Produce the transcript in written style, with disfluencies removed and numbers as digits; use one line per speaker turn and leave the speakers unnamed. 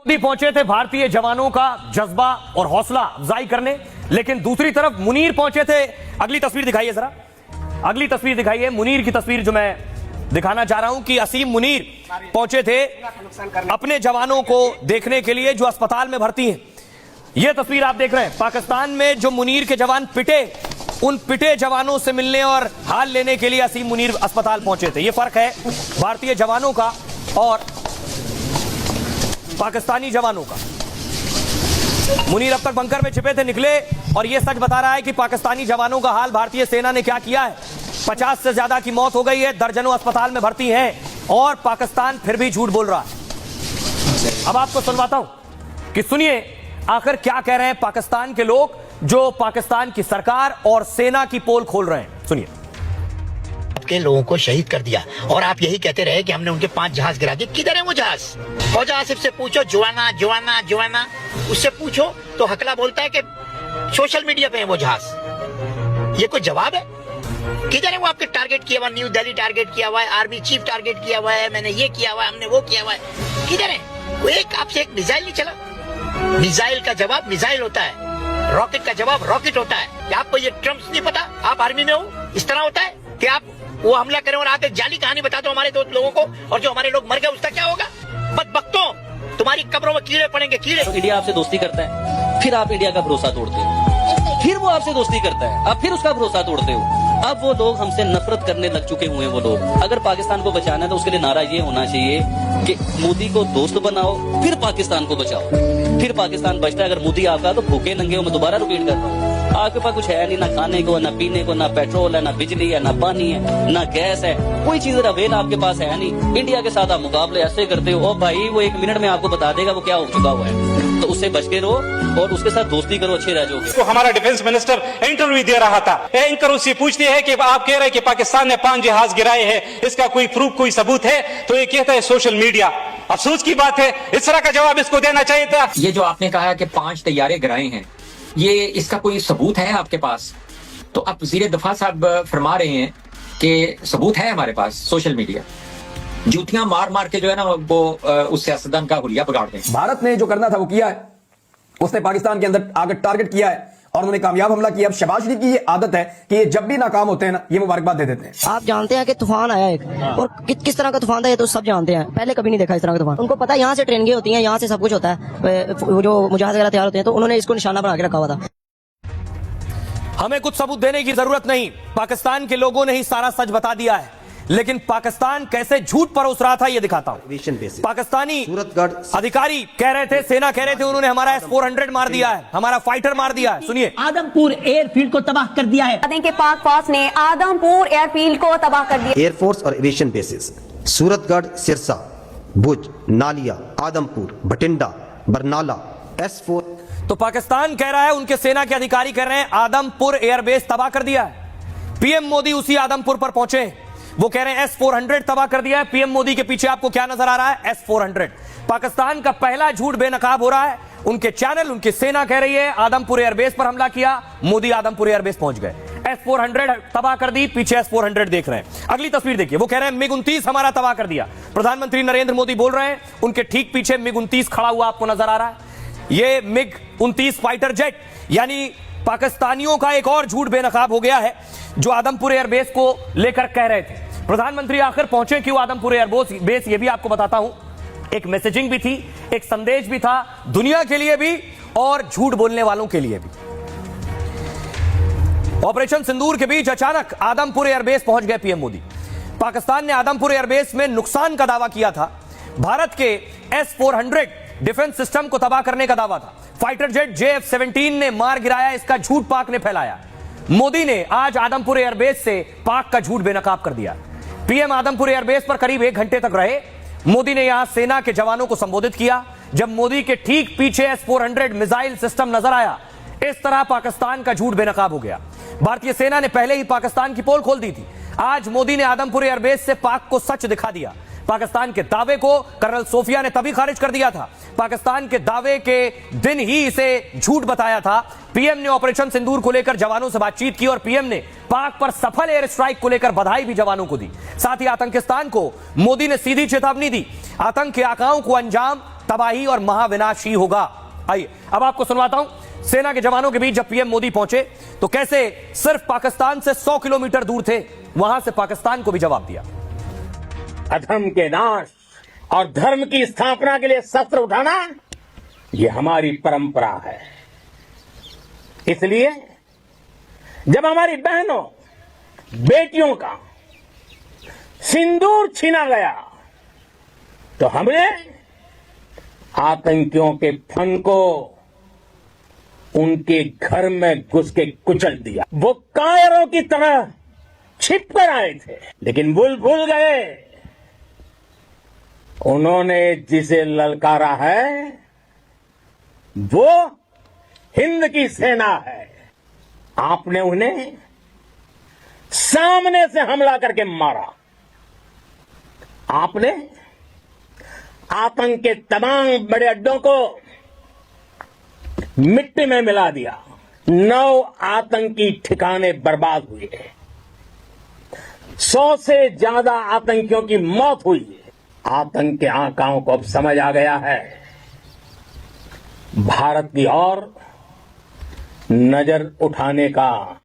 मोदी पहुंचे थे भारतीय जवानों का जज्बा और हौसला अफजाई करने, लेकिन दूसरी तरफ मुनीर पहुंचे थे। अगली तस्वीर दिखाइए जरा, अगली तस्वीर दिखाइए। मुनीर की तस्वीर जो मैं दिखाना चाह रहा हूं कि असीम मुनीर पहुंचे थे अपने जवानों को देखने के लिए जो अस्पताल में भर्ती हैं। यह तस्वीर आप देख रहे हैं। पाकिस्तान में जो मुनीर के जवान पिटे, उन पिटे जवानों से मिलने और हाल लेने के लिए असीम मुनीर अस्पताल पहुंचे थे। यह फर्क है भारतीय जवानों का और पाकिस्तानी जवानों का। मुनीर अब तक बंकर में छिपे थे, निकले और यह सच बता रहा है कि पाकिस्तानी जवानों का हाल भारतीय सेना ने क्या किया है। 50 से ज्यादा की मौत हो गई है, दर्जनों अस्पताल में भर्ती हैं और पाकिस्तान फिर भी झूठ बोल रहा है। अब आपको सुनवाता हूं कि सुनिए आखिर क्या कह रहे हैं पाकिस्तान के लोग जो पाकिस्तान की सरकार और सेना की पोल खोल रहे हैं। सुनिए।
के लोगों को शहीद कर दिया और आप यही कहते रहे कि हमने उनके 5 जहाज गिरा दिए। किधर है वो जहाज? फौजा आसिफ से पूछो, जुआना जुआना जुआना, उससे पूछो तो हकला बोलता है कि सोशल मीडिया पे है वो जहाज। ये कोई जवाब है? किधर है वो? आपके टारगेट किया हुआ, न्यू दिल्ली टारगेट किया हुआ है, आर्मी चीफ टारगेट किया हुआ है, मैंने ये किया हुआ है, हमने वो किया हुआ है। किधर है वो? एक आपसे एक मिसाइल नहीं चला। मिसाइल का जवाब मिसाइल होता है, रॉकेट का जवाब रॉकेट होता है। क्या आपको ये टर्म्स नहीं पता? आप आर्मी में हो, इस तरह होता है कि आप वो हमला करें और आप एक जाली कहानी बता दो हमारे दोस्त लोगों को, और जो हमारे लोग मर गए उसका क्या होगा? बदबख्तों, तुम्हारी कब्रों में कीड़े पड़ेंगे, कीड़े।
तो इंडिया आपसे दोस्ती करता है, फिर आप इंडिया का भरोसा तोड़ते हो, फिर वो आपसे दोस्ती करता है, अब फिर उसका भरोसा तोड़ते हो। अब वो लोग हमसे नफरत करने लग चुके हुए हैं। वो लोग, अगर पाकिस्तान को बचाना है तो उसके लिए नारा ये होना चाहिए कि मोदी को दोस्त बनाओ, फिर पाकिस्तान को बचाओ। फिर पाकिस्तान बचता है। अगर मोदी आपका तो भूखे नंगे हो, मैं दोबारा रिपीट कर रहा हूँ, आपके पास कुछ है नहीं, ना खाने को, ना पीने को, ना पेट्रोल है, ना बिजली है, ना पानी है, ना गैस है, कोई चीज अवेल आपके पास है नहीं। इंडिया के साथ आप मुकाबले ऐसे करते हो, ओ भाई वो 1 मिनट में आपको बता देगा वो क्या हो चुका हुआ है। तो उससे बच के रहो और उसके साथ दोस्ती करो, अच्छे रह जाओगे।
तो हमारा डिफेंस मिनिस्टर इंटरव्यू दे रहा था, एंकर उससे पूछते हैं कि आप कह रहे हैं कि पाकिस्तान ने 5 जहाज गिराए हैं, इसका कोई प्रूफ, कोई सबूत है? तो ये कहता है सोशल मीडिया। अफसोस की बात है, इस तरह का जवाब इसको देना चाहिए था।
ये जो आपने कहा कि 5 तैयारे गिराए हैं, ये इसका कोई सबूत है आपके पास? तो अब वज़ीर दफा साहब फरमा रहे हैं कि सबूत है हमारे पास। सोशल मीडिया जूतियां मार मार के जो है ना वो उस सियासतदान का हुलिया बिगाड़ दें।
भारत ने जो करना था वो किया है, उसने पाकिस्तान के अंदर आगे टारगेट किया है और उन्होंने कामयाब हमला किया। अब शहबाज शरीफ की ये आदत है कि ये जब भी नाकाम होते हैं ना, ये मुबारकबाद दे देते हैं।
आप जानते हैं कि तूफान आया एक, और किस तरह का तूफान था ये तो सब जानते हैं। पहले कभी नहीं देखा इस तरह का तूफान। उनको पता है यहाँ से ट्रेनिंगें होती हैं, यहाँ से सब कुछ होता है, वो जो मुजाहिद वगैरह तैयार होते हैं, तो उन्होंने इसको निशाना बना के रखा हुआ था।
हमें कुछ सबूत देने की जरूरत नहीं, पाकिस्तान के लोगों ने ही सारा सच बता दिया है। लेकिन पाकिस्तान कैसे झूठ परोस रहा था ये दिखाता हूं। पाकिस्तानी अधिकारी कह रहे थे, सेना कह रहे थे उन्होंने हमारा S-400 मार दिया है, हमारा फाइटर मार दिया है। सुनिए।
आदमपुर एयरफील्ड को तबाह कर दिया है।
कि पाक फौज ने आदमपुर एयरफील्ड को तबाह कर दिया।
एयरफोर्स और एविएशन बेसिस सूरतगढ़, सिरसा, भुज, नालिया, आदमपुर, भटिंडा, बरनाला, S4।
तो पाकिस्तान कह रहा है, उनके सेना के अधिकारी कह रहे हैं आदमपुर एयरबेस तबाह कर दिया है। पीएम मोदी उसी आदमपुर पर पहुंचे, वो कह रहे हैं S-400 तबाह कर दिया है। पीएम मोदी के पीछे आपको क्या नजर आ रहा है? S-400। पाकिस्तान का पहला झूठ बेनकाब हो रहा है। उनके चैनल, उनकी सेना कह रही है आदमपुर एयरबेस पर हमला किया, मोदी आदमपुर एयरबेस पहुंच गए, S-400 तबाह कर दी, पीछे S-400 देख रहे हैं। अगली तस्वीर देखिए, वो कह रहे हैं MiG-29 हमारा तबाह कर दिया। प्रधानमंत्री नरेंद्र मोदी बोल रहे हैं, उनके ठीक पीछे MiG-29 खड़ा हुआ आपको नजर आ रहा है। ये MiG-29 फाइटर जेट, यानी पाकिस्तानियों का एक और झूठ बेनकाब हो गया है जो आदमपुर एयरबेस को लेकर कह रहे थे। प्रधानमंत्री आखिर पहुंचे क्यों आदमपुर एयरबेस, ये भी आपको बताता हूं। एक मैसेजिंग भी थी, एक संदेश भी था, दुनिया के लिए भी और झूठ बोलने वालों के लिए भी। ऑपरेशन सिंदूर के बीच अचानक आदमपुर एयरबेस पहुंच गए पीएम मोदी। पाकिस्तान ने आदमपुर एयरबेस में नुकसान का दावा किया था। भारत के S-400 डिफेंस सिस्टम को तबाह करने का दावा था। फाइटर जेट JF-17 ने मार गिराया, इसका झूठ पाक ने फैलाया। मोदी ने आज आदमपुर एयरबेस से पाक का झूठ बेनकाब कर दिया। पीएम आदमपुर एयरबेस पर करीब 1 घंटे तक रहे। मोदी ने यहां सेना के जवानों को संबोधित किया। जब मोदी के ठीक पीछे S-400 मिसाइल सिस्टम नजर आया, इस तरह पाकिस्तान का झूठ बेनकाब हो गया। भारतीय सेना ने पहले ही पाकिस्तान की पोल खोल दी थी। आज मोदी ने आदमपुर एयरबेस से पाक को सच दिखा दिया। पाकिस्तान के दावे को कर्नल सोफिया ने तभी खारिज कर दिया था, पाकिस्तान के दावे के दिन ही इसे झूठ बताया था। पीएम ने ऑपरेशन सिंदूर को लेकर जवानों से बातचीत की और पीएम ने पाक पर सफल एयर स्ट्राइक को लेकर बधाई भी जवानों को दी। साथ ही आतंकिस्तान को मोदी ने सीधी चेतावनी दी, आतंक के आकाओं को अंजाम तबाही और महाविनाश ही होगा। आइए अब आपको सुनवाता हूं सेना के जवानों के बीच जब पीएम मोदी पहुंचे तो कैसे सिर्फ पाकिस्तान से 100 किलोमीटर दूर थे, वहां से पाकिस्तान को भी जवाब दिया।
अधर्म के नाश और धर्म की स्थापना के लिए शस्त्र उठाना यह हमारी परंपरा है। इसलिए जब हमारी बहनों बेटियों का सिंदूर छीना गया तो हमने आतंकियों के फन को उनके घर में घुस के कुचल दिया। वो कायरों की तरह छिप कर आए थे, लेकिन भूल गए उन्होंने जिसे ललकारा है वो हिंद की सेना है। आपने उन्हें सामने से हमला करके मारा। आपने आतंक के तमाम बड़े अड्डों को मिट्टी में मिला दिया। 9 आतंकी ठिकाने बर्बाद हुए, 100 से ज्यादा आतंकियों की मौत हुई। आतंक के आकाओं को अब समझ आ गया है भारत की ओर नजर उठाने का।